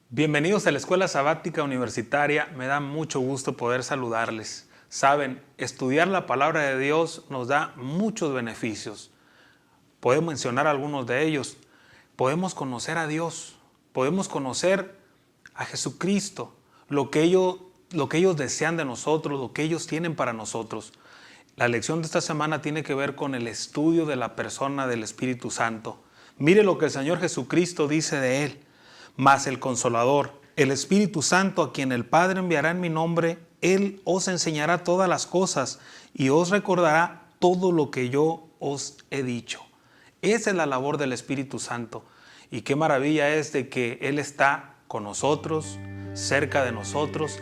Bienvenidos a la Escuela Sabática Universitaria. Me da mucho gusto poder saludarles. Saben, estudiar la palabra de Dios nos da muchos beneficios. Podemos mencionar algunos de ellos. Podemos conocer a Dios, podemos conocer a Jesucristo, lo que ellos desean de nosotros, lo que ellos tienen para nosotros. La lección de esta semana tiene que ver con el estudio de la persona del Espíritu Santo. Mire lo que el Señor Jesucristo dice de Él. Mas el Consolador, el Espíritu Santo, a quien el Padre enviará en mi nombre, Él os enseñará todas las cosas y os recordará todo lo que yo os he dicho. Esa es la labor del Espíritu Santo. Y qué maravilla es de que Él está con nosotros, cerca de nosotros,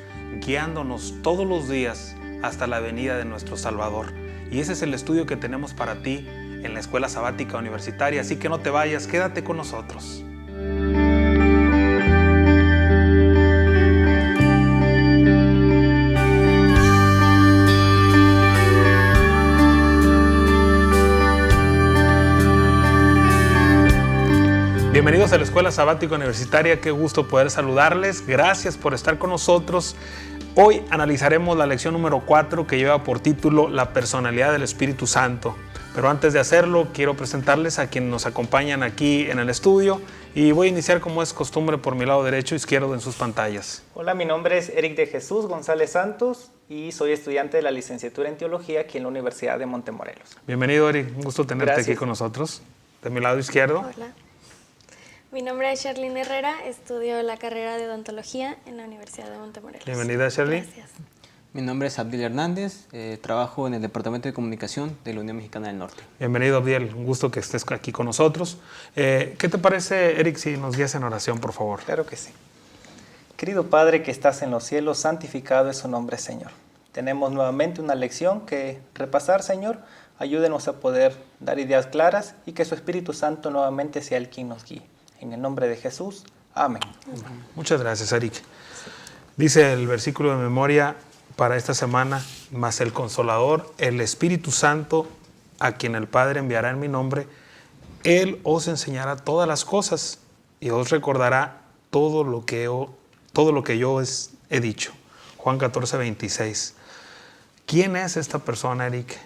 guiándonos todos los días hasta la venida de nuestro Salvador. Y ese es el estudio que tenemos para ti en la Escuela Sabática Universitaria. Así que no te vayas, quédate con nosotros. Bienvenidos a la Escuela Sabática Universitaria, qué gusto poder saludarles, gracias por estar con nosotros. Hoy analizaremos la lección número 4 que lleva por título La personalidad del Espíritu Santo. Pero antes de hacerlo, quiero presentarles a quienes nos acompañan aquí en el estudio y voy a iniciar como es costumbre por mi lado derecho e izquierdo en sus pantallas. Hola, mi nombre es Eric de Jesús González Santos y soy estudiante de la licenciatura en Teología aquí en la Universidad de Montemorelos. Bienvenido, Eric, un gusto tenerte aquí con nosotros. De mi lado izquierdo. Hola. Mi nombre es Sherlyn Herrera, estudio la carrera de odontología en la Universidad de Montemorelos. Bienvenida, Sherlyn. Gracias. Mi nombre es Abdiel Hernández, trabajo en el Departamento de Comunicación de la Unión Mexicana del Norte. Bienvenido, Abdiel, un gusto que estés aquí con nosotros. ¿Qué te parece, Eric, si nos guías en oración, por favor? Claro que sí. Querido Padre que estás en los cielos, santificado es su nombre, Señor. Tenemos nuevamente una lección que repasar, Señor. Ayúdenos a poder dar ideas claras y que su Espíritu Santo nuevamente sea el quien nos guíe. En el nombre de Jesús, amén. Muchas gracias, Eric. Dice el versículo de memoria para esta semana: mas el Consolador, el Espíritu Santo, a quien el Padre enviará en mi nombre, Él os enseñará todas las cosas y os recordará todo lo que yo os he dicho. Juan 14, 26. ¿Quién es esta persona, Eric,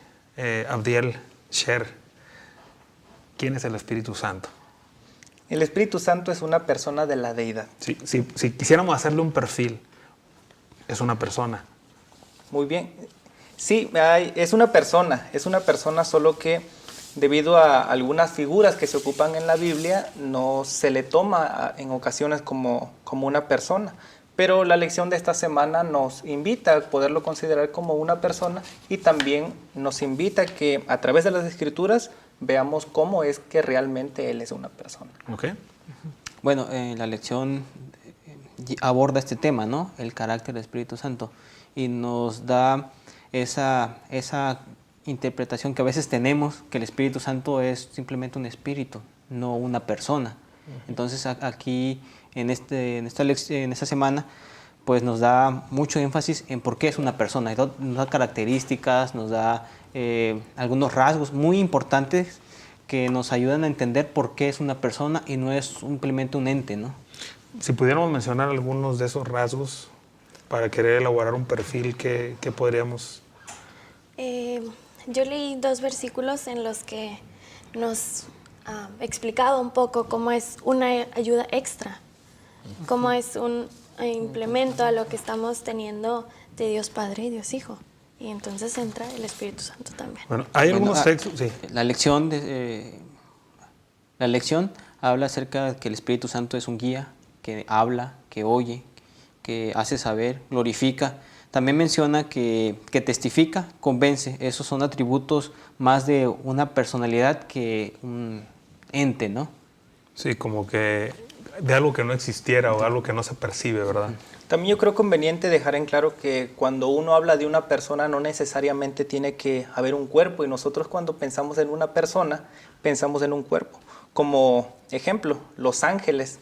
Abdiel, Sher? ¿Quién es el Espíritu Santo? El Espíritu Santo es una persona de la deidad. Si quisiéramos hacerle un perfil, es una persona. Muy bien. Sí, es una persona, solo que debido a algunas figuras que se ocupan en la Biblia, no se le toma en ocasiones como una persona. Pero la lección de esta semana nos invita a poderlo considerar como una persona y también nos invita a que a través de las Escrituras veamos cómo es que realmente Él es una persona. Okay. Bueno, la lección aborda este tema, ¿no? El carácter del Espíritu Santo, y nos da esa interpretación que a veces tenemos, que el Espíritu Santo es simplemente un espíritu, no una persona. Entonces aquí en esta semana pues nos da mucho énfasis en por qué es una persona. Nos da características, nos da algunos rasgos muy importantes que nos ayudan a entender por qué es una persona y no es simplemente un ente, ¿no? Si pudiéramos mencionar algunos de esos rasgos para querer elaborar un perfil, ¿qué podríamos? Yo leí 2 versículos en los que nos explicaba un poco cómo es una ayuda extra, cómo es un implemento a lo que estamos teniendo de Dios Padre y Dios Hijo. Y entonces entra el Espíritu Santo también. Bueno, hay algunos textos, sí. La lección habla acerca de que el Espíritu Santo es un guía que habla, que oye, que hace saber, glorifica. También menciona que testifica, convence. Esos son atributos más de una personalidad que un ente, ¿no? Sí, como que de algo que no existiera o algo que no se percibe, ¿verdad? También yo creo conveniente dejar en claro que cuando uno habla de una persona no necesariamente tiene que haber un cuerpo, y nosotros cuando pensamos en una persona pensamos en un cuerpo. Como ejemplo, los ángeles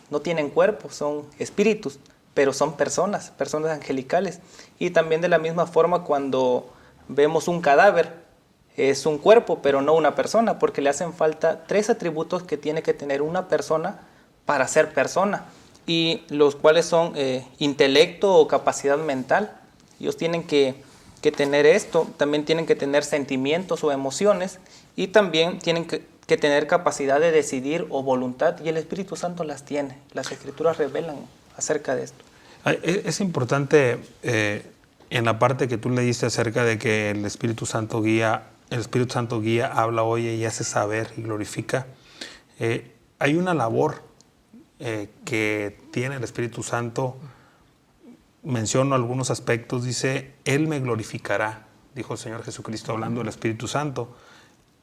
no tienen cuerpo, son espíritus, pero son personas angelicales. Y también de la misma forma cuando vemos un cadáver, es un cuerpo, pero no una persona, porque le hacen falta 3 atributos que tiene que tener una persona para ser persona. y los cuales son intelecto o capacidad mental. Ellos tienen que tener esto, también tienen que tener sentimientos o emociones y también tienen que tener capacidad de decidir o voluntad, y el Espíritu Santo las tiene. Las Escrituras revelan acerca de esto. Es importante en la parte que tú leíste acerca de que el Espíritu Santo guía, habla, oye y hace saber y glorifica. Hay una labor que tiene el Espíritu Santo. Menciono algunos aspectos. Dice, Él me glorificará, dijo el Señor Jesucristo hablando del Espíritu Santo.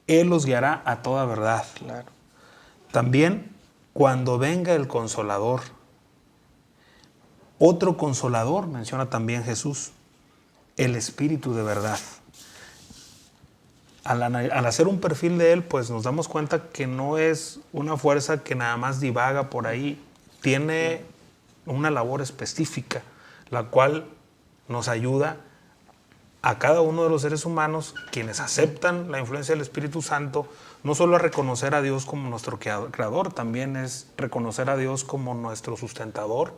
Él los guiará a toda verdad. Claro. También cuando venga el Consolador, otro Consolador, menciona también Jesús, el Espíritu de verdad. Al hacer un perfil de Él, pues nos damos cuenta que no es una fuerza que nada más divaga por ahí, tiene una labor específica, la cual nos ayuda a cada uno de los seres humanos, quienes aceptan la influencia del Espíritu Santo, no solo a reconocer a Dios como nuestro creador, también es reconocer a Dios como nuestro sustentador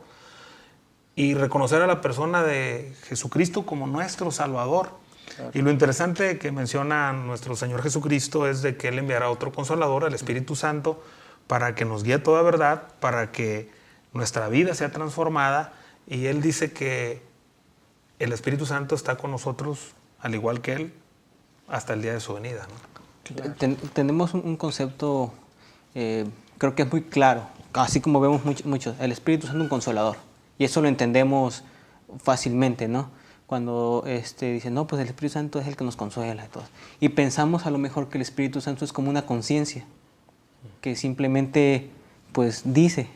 y reconocer a la persona de Jesucristo como nuestro Salvador. Claro. Y lo interesante que menciona nuestro Señor Jesucristo es de que Él enviará otro Consolador, el Espíritu Santo, para que nos guíe toda verdad, para que nuestra vida sea transformada, y Él dice que el Espíritu Santo está con nosotros, al igual que Él, hasta el día de su venida, ¿no? Claro. Tenemos un concepto, creo que es muy claro, así como vemos mucho, el Espíritu Santo es un consolador, y eso lo entendemos fácilmente, ¿no? Cuando dicen, no, pues el Espíritu Santo es el que nos consuela y todo. Y pensamos a lo mejor que el Espíritu Santo es como una conciencia, que simplemente, pues, dice.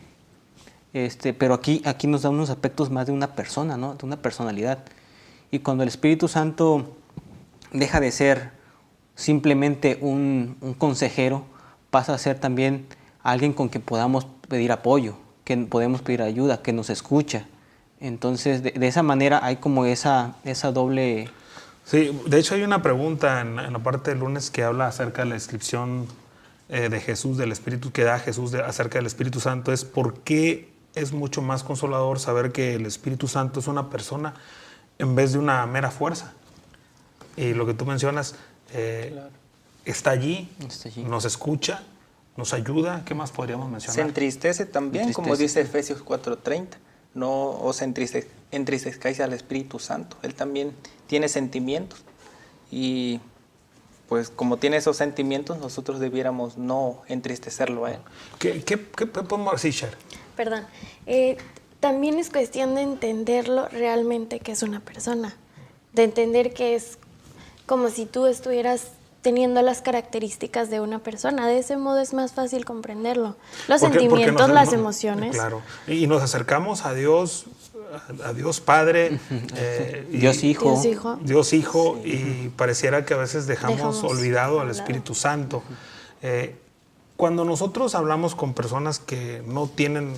Pero aquí nos da unos aspectos más de una persona, ¿no? De una personalidad. Y cuando el Espíritu Santo deja de ser simplemente un consejero, pasa a ser también alguien con quien podamos pedir apoyo, que podemos pedir ayuda, que nos escucha. Entonces, de esa manera hay como esa doble... Sí, de hecho hay una pregunta en la parte del lunes que habla acerca de la descripción de Jesús, del Espíritu que da Jesús acerca del Espíritu Santo, es por qué es mucho más consolador saber que el Espíritu Santo es una persona en vez de una mera fuerza. Y lo que tú mencionas, Claro. está allí, nos escucha, nos ayuda. ¿Qué más podríamos mencionar? Se entristece también, como dice Efesios 4:30. No os entristezcáis al Espíritu Santo. Él también tiene sentimientos. Y pues como tiene esos sentimientos, nosotros debiéramos no entristecerlo a Él. ¿Qué podemos decir, Cher? Perdón. También es cuestión de entenderlo realmente que es una persona. De entender que es como si tú estuvieras teniendo las características de una persona. De ese modo es más fácil comprenderlo. Los sentimientos, las emociones. Claro. Y nos acercamos a Dios Padre, Dios Hijo. Dios Hijo, sí. Y pareciera que a veces dejamos olvidado al Espíritu Santo. Cuando nosotros hablamos con personas que no tienen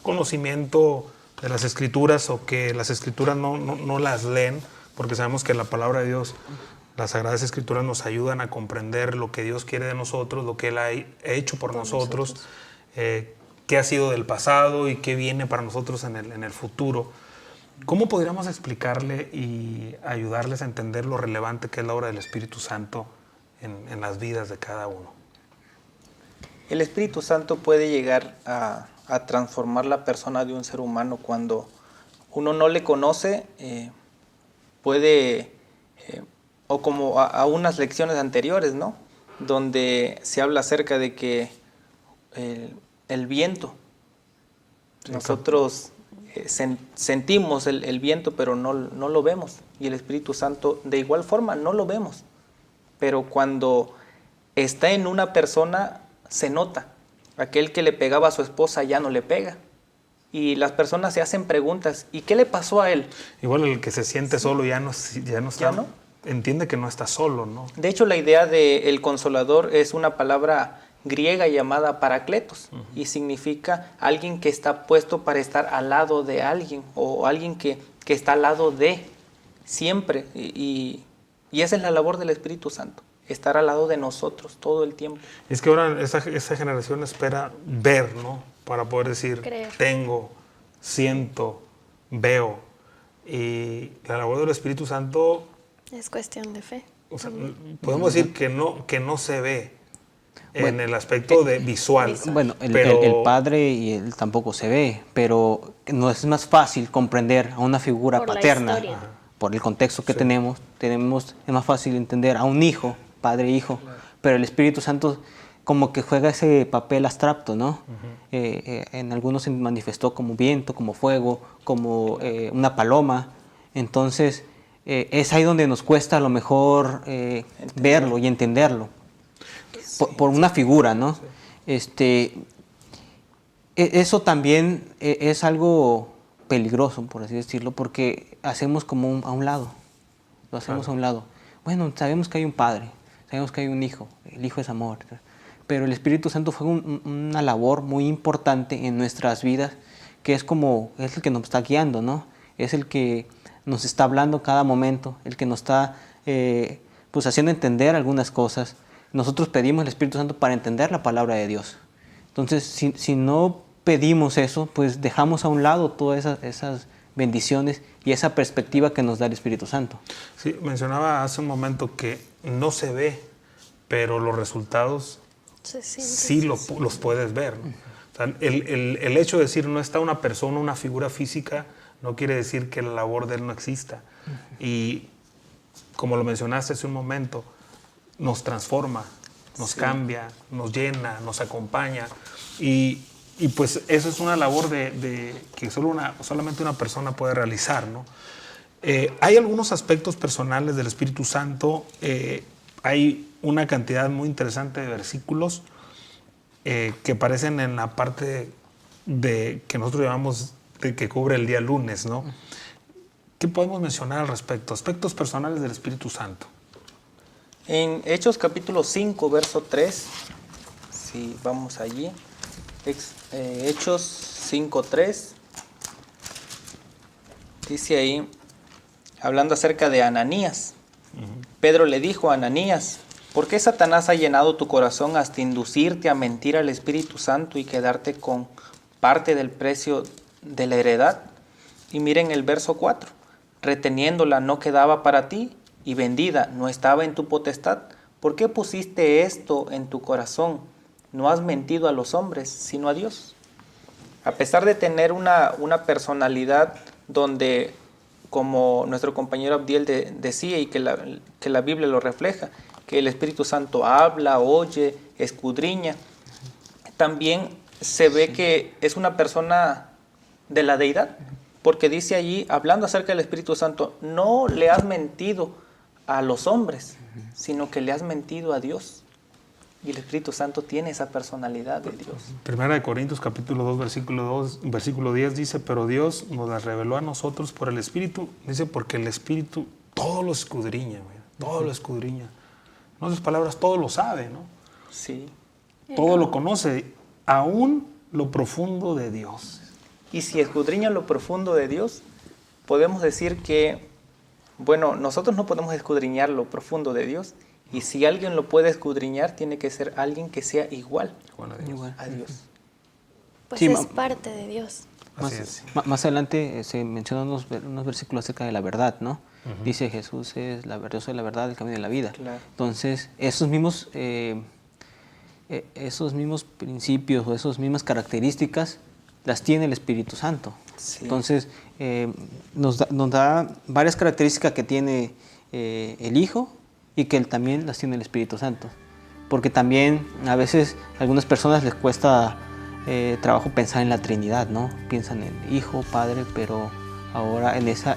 conocimiento de las Escrituras o que las Escrituras no las leen, porque sabemos que la palabra de Dios, las Sagradas Escrituras nos ayudan a comprender lo que Dios quiere de nosotros, lo que Él ha hecho por nosotros, qué ha sido del pasado y qué viene para nosotros en el futuro. ¿Cómo podríamos explicarle y ayudarles a entender lo relevante que es la obra del Espíritu Santo en las vidas de cada uno? El Espíritu Santo puede llegar a transformar la persona de un ser humano cuando uno no le conoce, puede... o como a unas lecciones anteriores, ¿no? Donde se habla acerca de que el viento, nosotros sentimos el viento, pero no lo vemos. Y el Espíritu Santo, de igual forma, no lo vemos. Pero cuando está en una persona, se nota. Aquel que le pegaba a su esposa ya no le pega. Y las personas se hacen preguntas, ¿y qué le pasó a él? Igual el que se siente solo ya no está... ¿Ya no? Entiende que no está solo, ¿no? De hecho, la idea de el consolador es una palabra griega llamada parakletos, y significa alguien que está puesto para estar al lado de alguien, o alguien que está al lado de siempre. Y esa es la labor del Espíritu Santo, estar al lado de nosotros todo el tiempo. Es que ahora esa generación espera ver, ¿no? Para poder decir, creer. Tengo siento, veo. Y la labor del Espíritu Santo, Es cuestión de fe. o sea, podemos decir que no se ve en el aspecto de visual. Bueno, pero el padre y él tampoco se ve, pero no es más fácil comprender a una figura Por la paterna. historia. Ajá. Por el contexto que Sí. tenemos, es más fácil entender a un hijo, padre e hijo, pero el Espíritu Santo como que juega ese papel abstracto, ¿no? En algunos se manifestó como viento, como fuego, como una paloma. Entonces, es ahí donde nos cuesta a lo mejor verlo y entenderlo. Por una figura, ¿no? Eso también es algo peligroso, por así decirlo, porque hacemos como a un lado. Lo hacemos a un lado. Bueno, sabemos que hay un padre, sabemos que hay un hijo, el hijo es amor. Pero el Espíritu Santo fue una labor muy importante en nuestras vidas, que es el que nos está guiando, ¿no? Es el que nos está hablando cada momento, el que nos está pues haciendo entender algunas cosas. Nosotros pedimos el Espíritu Santo para entender la palabra de Dios. Entonces, si no pedimos eso, pues dejamos a un lado todas esas bendiciones y esa perspectiva que nos da el Espíritu Santo. Sí, mencionaba hace un momento que no se ve, pero los resultados Se siente. sí los puedes ver, ¿no? O sea, el hecho de decir no está una persona, una figura física, no quiere decir que la labor de él no exista. Y como lo mencionaste hace un momento, nos transforma, nos cambia, nos llena, nos acompaña. Y pues eso es una labor que solamente una persona puede realizar, ¿no? Hay algunos aspectos personales del Espíritu Santo. Hay una cantidad muy interesante de versículos que aparecen en la parte que nosotros llamamos de que cubre el día lunes, ¿no? ¿Qué podemos mencionar al respecto? Aspectos personales del Espíritu Santo. En Hechos capítulo 5, verso 3, si vamos allí, Hechos 5, 3, dice ahí, hablando acerca de Ananías, Pedro le dijo a Ananías, ¿por qué Satanás ha llenado tu corazón hasta inducirte a mentir al Espíritu Santo y quedarte con parte del precio de la heredad? Y miren el verso 4, reteniéndola no quedaba para ti, y vendida no estaba en tu potestad. ¿Por qué pusiste esto en tu corazón? No has mentido a los hombres, sino a Dios. A pesar de tener una personalidad donde, como nuestro compañero Abdiel decía y que la Biblia lo refleja, que el Espíritu Santo habla, oye, escudriña, también se ve que es una persona de la deidad, porque dice allí, hablando acerca del Espíritu Santo, no le has mentido a los hombres, sino que le has mentido a Dios. Y el Espíritu Santo tiene esa personalidad de Dios. Primera de Corintios capítulo 2, versículo 10 dice, pero Dios nos la reveló a nosotros por el Espíritu. Dice, porque el Espíritu todo lo escudriña, todo lo escudriña. En otras palabras, todo lo sabe, ¿no? Sí. Todo lo conoce, aún lo profundo de Dios. Y si escudriña lo profundo de Dios, podemos decir que, bueno, nosotros no podemos escudriñar lo profundo de Dios, y si alguien lo puede escudriñar, tiene que ser alguien que sea igual a Dios. Pues Sí, es parte de Dios. Así es. Más adelante se mencionan unos versículos acerca de la verdad, ¿no? Dice Jesús es yo soy la verdad, el camino y la vida. Claro. Entonces, esos mismos principios o esas mismas características las tiene el Espíritu Santo. Sí. Entonces, nos da varias características que tiene el Hijo y que también las tiene el Espíritu Santo. Porque también a veces a algunas personas les cuesta trabajo pensar en la Trinidad, ¿no? Piensan en Hijo, Padre, pero ahora en esa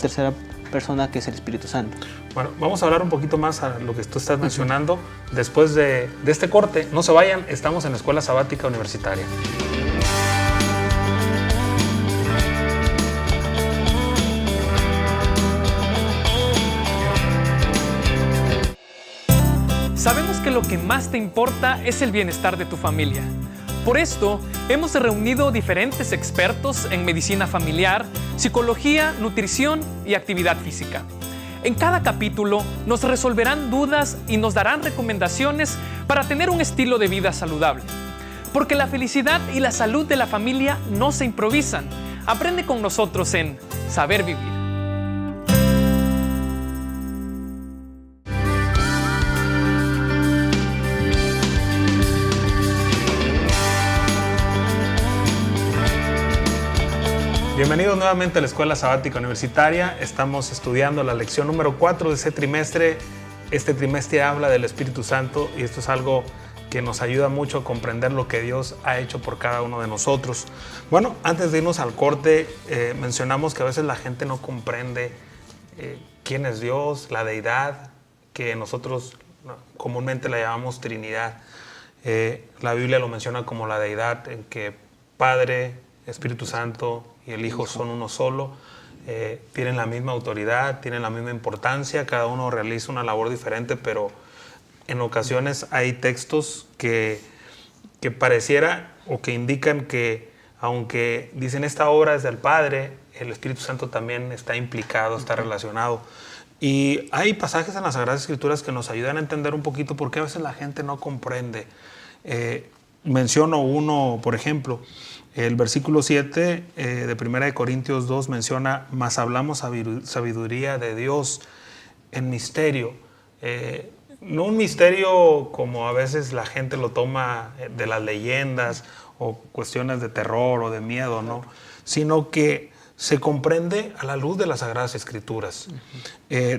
tercera persona que es el Espíritu Santo. Bueno, vamos a hablar un poquito más a lo que tú estás mencionando. Después de este corte, no se vayan, estamos en la Escuela Sabática Universitaria. Sabemos que lo que más te importa es el bienestar de tu familia. Por esto, hemos reunido diferentes expertos en medicina familiar, psicología, nutrición y actividad física. En cada capítulo nos resolverán dudas y nos darán recomendaciones para tener un estilo de vida saludable. porque la felicidad y la salud de la familia no se improvisan. Aprende con nosotros en Saber Vivir. Bienvenidos nuevamente a la Escuela Sabática Universitaria. Estamos estudiando la lección número 4 de ese trimestre. Este trimestre habla del Espíritu Santo y esto es algo que nos ayuda mucho a comprender lo que Dios ha hecho por cada uno de nosotros. Bueno, antes de irnos al corte, mencionamos que a veces la gente no comprende quién es Dios, la deidad, que nosotros comúnmente la llamamos Trinidad. La Biblia lo menciona como la deidad en que Padre, Espíritu Santo y el Hijo son uno solo. Tienen la misma autoridad, tienen la misma importancia, cada uno realiza una labor diferente, pero en ocasiones hay textos que pareciera o que indican que aunque dicen esta obra es del Padre, el Espíritu Santo también está implicado, está relacionado. Y hay pasajes en las Sagradas Escrituras que nos ayudan a entender un poquito por qué a veces la gente no comprende. Menciono uno, por ejemplo, el versículo 7 de 1 Corintios 2 menciona: mas hablamos sabiduría de Dios en misterio. No un misterio como a veces la gente lo toma de las leyendas o cuestiones de terror o de miedo, ¿no? Sino que se comprende a la luz de las Sagradas Escrituras.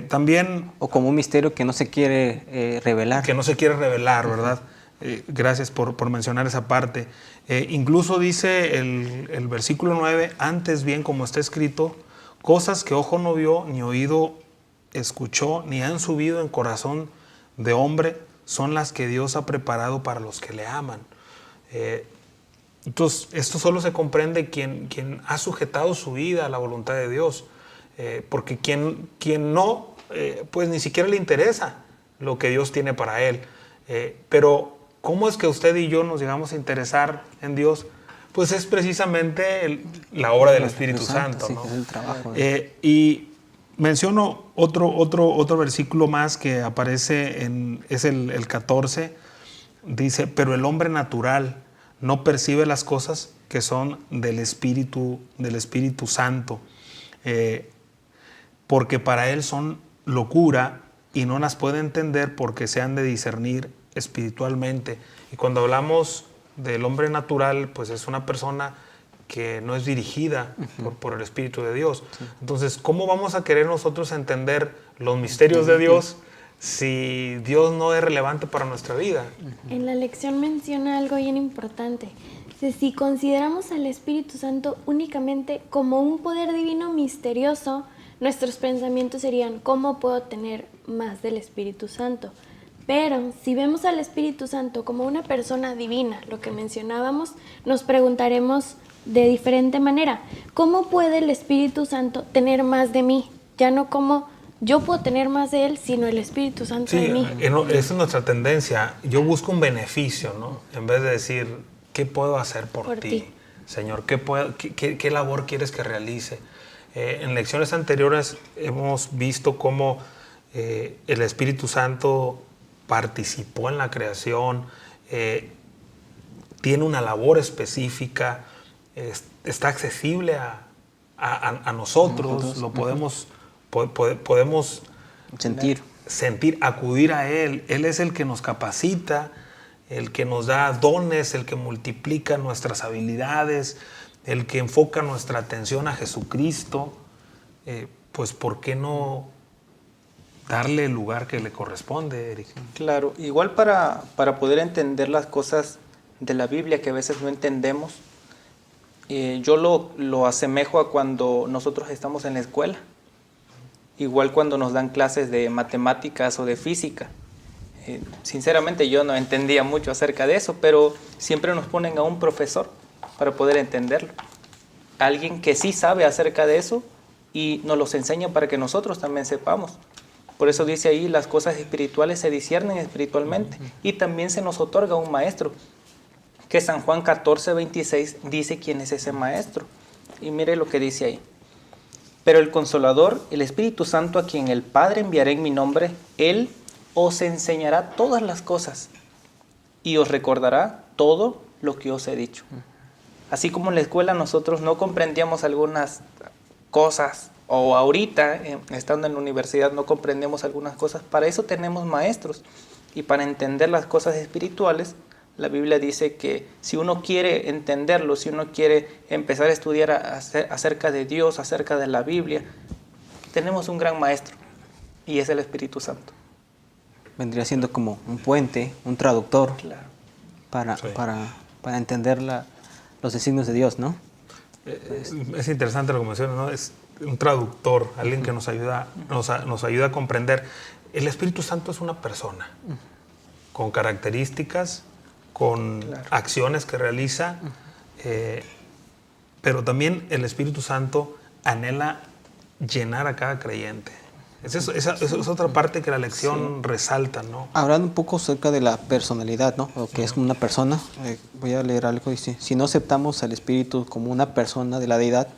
También... O como un misterio que no se quiere revelar. Que no se quiere revelar, ¿verdad? Gracias por mencionar esa parte. Incluso dice el versículo 9, antes bien como está escrito, cosas que ojo no vio, ni oído escuchó, ni han subido en corazón de hombre, son las que Dios ha preparado para los que le aman. Entonces, esto solo se comprende quien ha sujetado su vida a la voluntad de Dios, porque quien no, pues ni siquiera le interesa lo que Dios tiene para él. Pero ¿cómo es que usted y yo nos llegamos a interesar en Dios? Pues es precisamente la obra del Espíritu Santo, ¿no? Sí, es el trabajo. Y menciono otro versículo más que aparece, es el 14, dice, pero el hombre natural no percibe las cosas que son del Espíritu Santo, porque para él son locura y no las puede entender porque se han de discernir espiritualmente. Y cuando hablamos del hombre natural, pues es una persona que no es dirigida por el Espíritu de Dios. Entonces, ¿cómo vamos a querer nosotros entender los misterios de Dios si Dios no es relevante para nuestra vida? En la lección menciona algo bien importante. Si consideramos al Espíritu Santo únicamente como un poder divino misterioso, nuestros pensamientos serían: ¿cómo puedo tener más del Espíritu Santo? Pero si vemos al Espíritu Santo como una persona divina, lo que mencionábamos, nos preguntaremos de diferente manera: ¿cómo puede el Espíritu Santo tener más de mí? Ya no cómo yo puedo tener más de Él, sino el Espíritu Santo de mí. Esa es nuestra tendencia. Yo busco un beneficio, ¿no? En vez de decir, ¿qué puedo hacer por ti, Señor? ¿Qué labor quieres que realice? En lecciones anteriores hemos visto cómo el Espíritu Santo participó en la creación, tiene una labor específica, está accesible a nosotros, lo podemos sentir, acudir a Él. Él es el que nos capacita, el que nos da dones, el que multiplica nuestras habilidades, el que enfoca nuestra atención a Jesucristo. Pues ¿por qué no darle el lugar que le corresponde, Eric? Claro, igual para poder entender las cosas de la Biblia que a veces no entendemos, yo lo asemejo a cuando nosotros estamos en la escuela. Igual cuando nos dan clases de matemáticas o de física. Sinceramente yo no entendía mucho acerca de eso, pero siempre nos ponen a un profesor para poder entenderlo. Alguien que sí sabe acerca de eso y nos los enseña para que nosotros también sepamos. Por eso dice ahí, las cosas espirituales se disciernen espiritualmente. Y también se nos otorga un maestro, que San Juan 14:26 dice quién es ese maestro. Y mire lo que dice ahí. Pero el Consolador, el Espíritu Santo, a quien el Padre enviará en mi nombre, Él os enseñará todas las cosas y os recordará todo lo que os he dicho. Así como en la escuela nosotros no comprendíamos algunas cosas, o ahorita, estando en la universidad, no comprendemos algunas cosas, para eso tenemos maestros. Y para entender las cosas espirituales, la Biblia dice que si uno quiere entenderlo, si uno quiere empezar a estudiar acerca de Dios, acerca de la Biblia, tenemos un gran maestro, y es el Espíritu Santo. Vendría siendo como un puente, un traductor, Claro. para entender los designios de Dios, ¿no? Es interesante lo que mencionas, ¿no? Es un traductor, alguien que nos ayuda a comprender. El Espíritu Santo es una persona con características, con acciones que realiza, pero también el Espíritu Santo anhela llenar a cada creyente. Esa es otra parte que la lección resalta, ¿no? Hablando un poco acerca de la personalidad, ¿no? Lo que es una persona, voy a leer algo, dice, si no aceptamos al Espíritu como una persona de la deidad,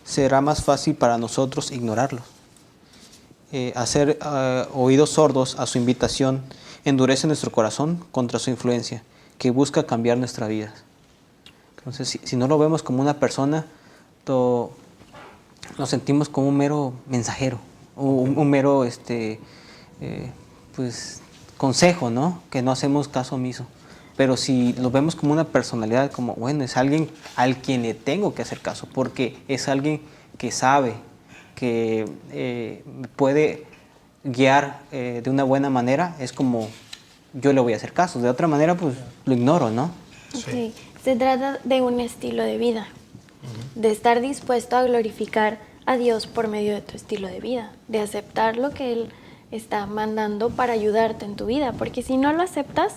será más fácil para nosotros ignorarlo. Hacer oídos sordos a su invitación endurece nuestro corazón contra su influencia, que busca cambiar nuestra vida. Entonces, si no lo vemos como una persona, nos sentimos como un mero mensajero, un mero consejo, ¿no? Que no hacemos caso omiso. Pero si lo vemos como una personalidad, como, bueno, es alguien al quien le tengo que hacer caso, porque es alguien que sabe, que puede guiar de una buena manera, es como yo le voy a hacer caso. De otra manera, pues lo ignoro, ¿no? Sí. Se trata de un estilo de vida, de estar dispuesto a glorificar a Dios por medio de tu estilo de vida, de aceptar lo que Él está mandando para ayudarte en tu vida, porque si no lo aceptas,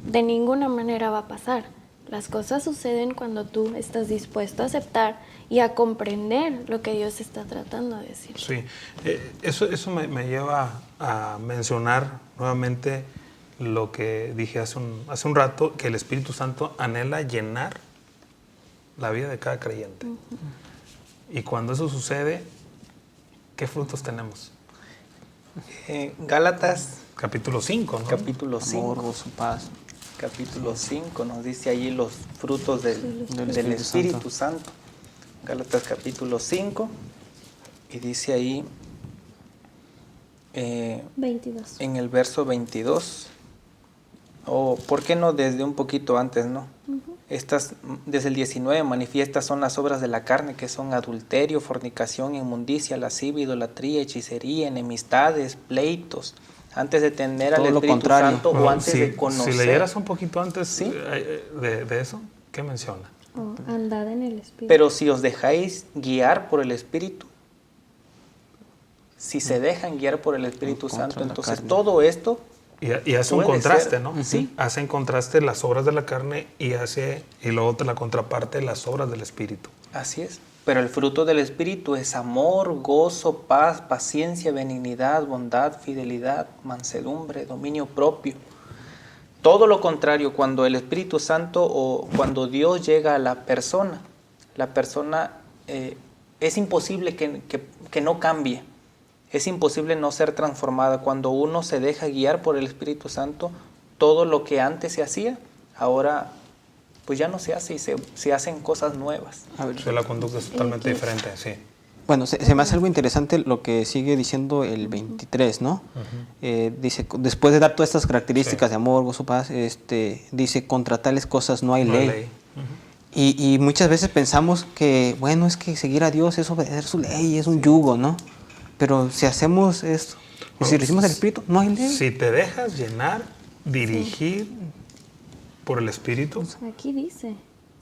de ninguna manera va a pasar. Las cosas suceden cuando tú estás dispuesto a aceptar y a comprender lo que Dios está tratando de decir. Sí, eso me lleva a mencionar nuevamente lo que dije hace un rato, que el Espíritu Santo anhela llenar la vida de cada creyente. Y cuando eso sucede, ¿qué frutos tenemos? Gálatas Capítulo 5, ¿no? capítulo 5. Amor, gozo, paz. Capítulo 5 nos dice allí los frutos del Espíritu Santo. Gálatas capítulo 5, y dice ahí 22. en el verso 22, o ¿por qué no desde un poquito antes, no? Desde el 19, manifiestas son las obras de la carne, que son adulterio, fornicación, inmundicia, lascivia, idolatría, hechicería, enemistades, pleitos. Antes de tener Todo al lo Espíritu contrario. Santo, o antes de conocer. Si leyeras un poquito antes ¿Sí? de eso, ¿qué menciona? Andad en el Espíritu. Pero si os dejáis guiar por el Espíritu, si se dejan guiar por el Espíritu Contra Santo, la entonces carne. todo esto Y hace un puede contraste, ser. ¿no? Sí. Hace en contraste las obras de la carne y luego la contraparte las obras del Espíritu. Así es. Pero el fruto del Espíritu es amor, gozo, paz, paciencia, benignidad, bondad, fidelidad, mansedumbre, dominio propio. Todo lo contrario, cuando el Espíritu Santo o cuando Dios llega a la persona es imposible que no cambie. Es imposible no ser transformada. Cuando uno se deja guiar por el Espíritu Santo, todo lo que antes se hacía, ahora pues ya no se hace y se hacen cosas nuevas. A ver, O sea, la conducta es totalmente diferente, sí. bueno, se me hace algo interesante lo que sigue diciendo el 23, ¿no? Dice, después de dar todas estas características de amor, gozo, paz, dice, contra tales cosas no hay ley. Y muchas veces pensamos que, bueno, es que seguir a Dios es obedecer su ley, es un yugo, ¿no? Pero si hacemos esto, si recibimos el Espíritu, no hay ley. Si te dejas llenar, dirigir por el Espíritu, Aquí dice,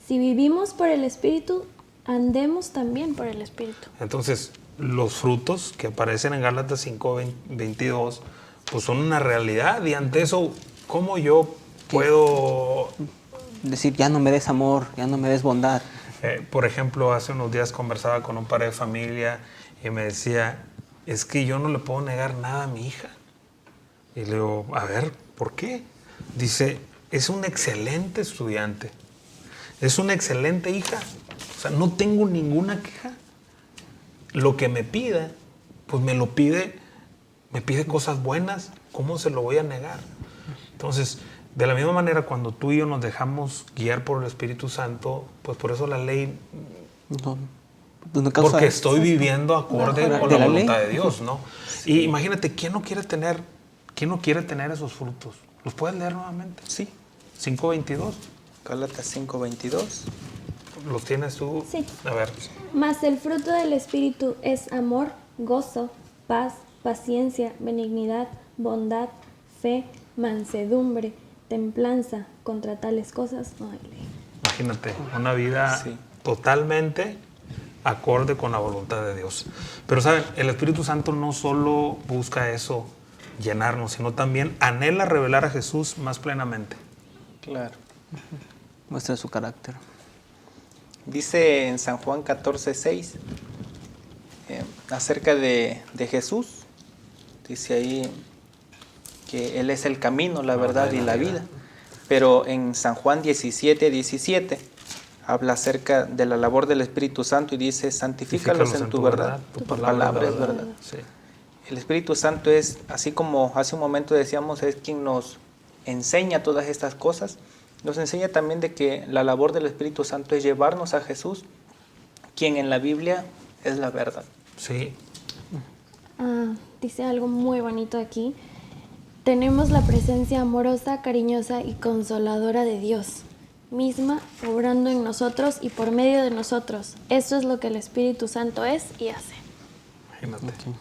si vivimos por el Espíritu, andemos también por el Espíritu. entonces los frutos que aparecen en Gálatas 5:22 pues son una realidad, y ante eso, ¿cómo yo puedo...? Decir, ya no me des amor, ya no me des bondad. Por ejemplo, hace unos días conversaba con un padre de familia y me decía, es que yo no le puedo negar nada a mi hija. Y le digo, a ver, ¿por qué? Dice, es un excelente estudiante, es una excelente hija, o sea, no tengo ninguna queja. Lo que me pida, pues me pide cosas buenas, ¿cómo se lo voy a negar? Entonces, De la misma manera, cuando tú y yo nos dejamos guiar por el Espíritu Santo, pues por eso la ley, No causa porque estoy viviendo acorde con de la la voluntad ley. de Dios, ¿no? Y imagínate, ¿quién no quiere tener esos frutos? ¿Los puedes leer nuevamente? Sí. 5:22. Gálatas 5:22. ¿Los tienes tú? Sí. A ver. Mas el fruto del Espíritu es amor, gozo, paz, paciencia, benignidad, bondad, fe, mansedumbre, templanza. Contra tales cosas no hay ley. Imagínate, una vida Sí. totalmente acorde con la voluntad de Dios. Pero saben, el Espíritu Santo no solo busca eso, llenarnos, sino también anhela revelar a Jesús más plenamente. Claro. Muestra su carácter. Dice en San Juan 14:6 acerca de Jesús. Dice ahí que Él es el camino, la verdad y la vida. Pero en San Juan 17:17 habla acerca de la labor del Espíritu Santo y dice, santifícalos en tu verdad. Tu palabra es verdad. Sí. El Espíritu Santo es, así como hace un momento decíamos, es quien nos enseña todas estas cosas. Nos enseña también de que la labor del Espíritu Santo es llevarnos a Jesús, quien en la Biblia es la verdad. Sí. Dice algo muy bonito aquí. Tenemos la presencia amorosa, cariñosa y consoladora de Dios, misma obrando en nosotros y por medio de nosotros. Eso es lo que el Espíritu Santo es y hace. Imagínate.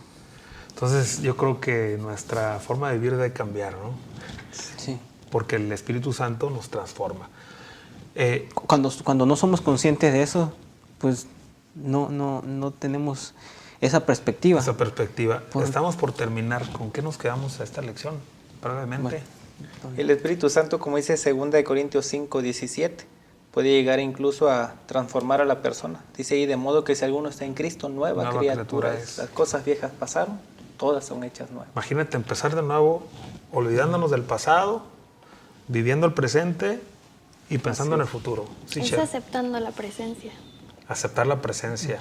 Entonces yo creo que nuestra forma de vivir debe cambiar, ¿no? Sí. Porque el Espíritu Santo nos transforma. Cuando no somos conscientes de eso, pues no tenemos esa perspectiva. Esa perspectiva. Estamos por terminar. ¿Con qué nos quedamos a esta lección? Brevemente. Bueno, El Espíritu Santo, como dice 2 Corintios 5:17, puede llegar incluso a transformar a la persona. Dice ahí, de modo que si alguno está en Cristo, nueva criatura es. Las cosas viejas pasaron, todas son hechas nuevas. Imagínate empezar de nuevo, olvidándonos del pasado, viviendo el presente y pensando en el futuro. Sí, Es Chef. aceptando la presencia. Aceptar la presencia.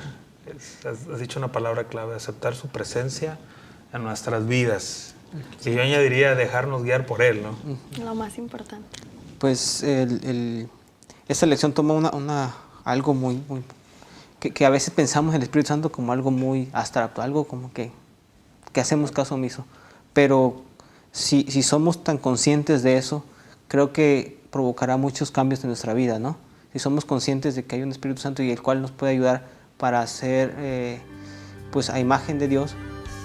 Has dicho una palabra clave, aceptar su presencia en nuestras vidas. Y yo añadiría dejarnos guiar por Él, ¿no? Lo más importante. pues esta lección toma algo muy que a veces pensamos en el Espíritu Santo como algo muy abstracto, algo como que hacemos caso omiso. Pero si somos tan conscientes de eso, creo que provocará muchos cambios en nuestra vida, ¿no? Si somos conscientes de que hay un Espíritu Santo y el cual nos puede ayudar para hacer pues a imagen de Dios,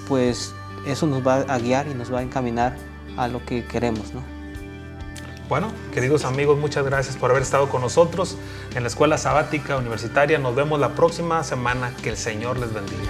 pues eso nos va a guiar y nos va a encaminar a lo que queremos, ¿no? Bueno, queridos amigos, muchas gracias por haber estado con nosotros en la Escuela Sabática Universitaria. Nos vemos la próxima semana. Que el Señor les bendiga.